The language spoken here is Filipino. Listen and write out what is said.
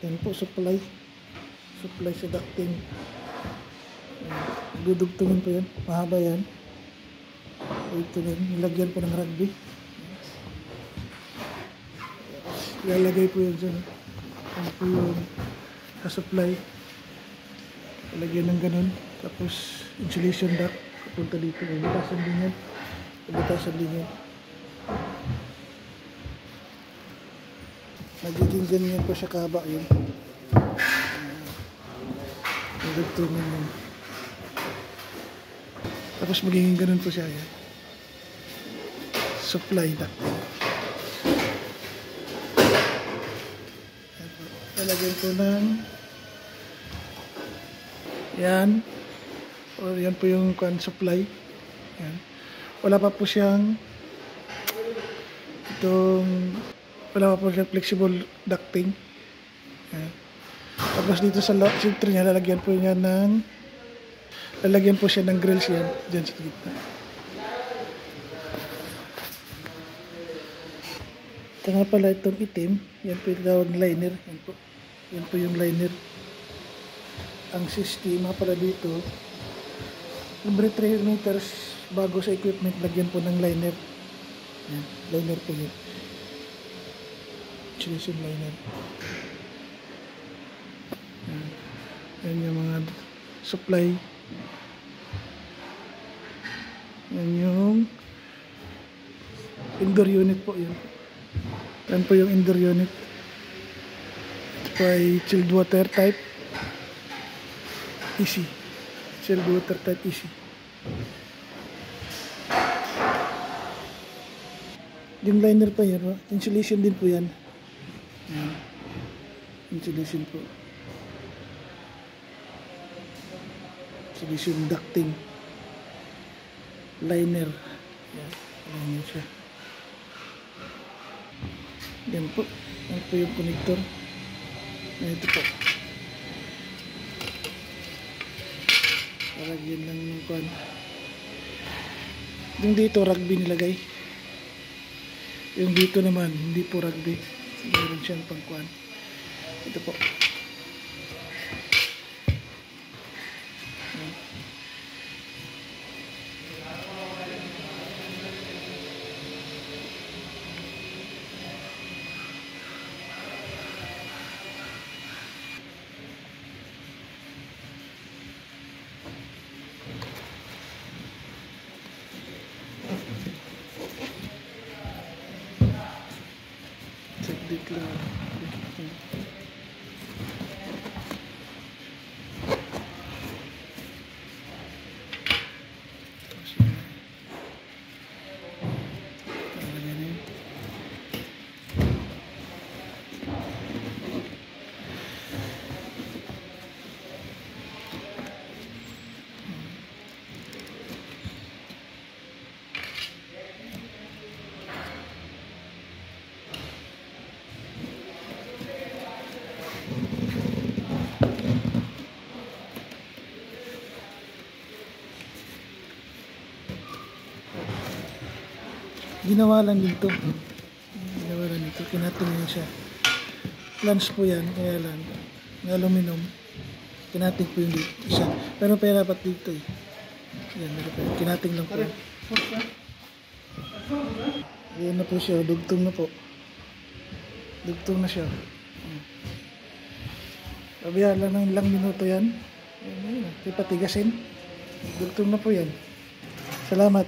Yan po, supply sa ducting. Dudugtungin po yan, mahaba yan. Ito din, nilagyan po ng rugby. Ilalagay po yun dyan. Ano po yung supply. Ilagyan ng ganun. Tapos insulation duct. Kapunta dito. Butasan din yan. Butasan din yan. Nagiging ganyan po siya kahaba yun. Nagdugtungin yun. Tapos magiging ganun po siya yan. Supply duct. Lalagyan po ng yan. O yan po yung supply. Yan. Wala pa po siyang wala pa po siyang flexible ducting. Yan. Tapos dito sa center niya, lalagyan po siya ng grills yan. Diyan sa gitna. Ito nga pala itong itim. Yan po yung tawag liner. Yan po yung liner. Ang sistema pala dito, every 3 meters bago sa equipment, lagyan po ng liner. Yan. Liner po yun. Insulation liner. Yan yung mga supply. Yan yung indoor unit po yun. Yan po yung indoor unit. Ito po ay chilled water type easy. Chilled water type easy. Yung liner pa yan, insulation din po yan. Insulation po. Insulation ducting. Liner. Yan. Liner siya. Yan po. Yan po yung connector. Ito po. Lagyan lang yung kuwan. Yung dito rugby nilagay. Yung dito naman hindi po rugby. Meron siyang pangkuwan. Ito po. Saglit lang. Ginawa lang dito. Kinatingin siya. Plans po yan, kaya lang ng aluminum. Kinating po yung dito isa. Pero pera dapat dito eh. Yan, kinating lang po. Ayan na po siya, dugtong na po. Dugtong na siya. Pabayaan lang ng ilang minuto yan. Ayan, patigasin. Dugtong na po yan. Salamat.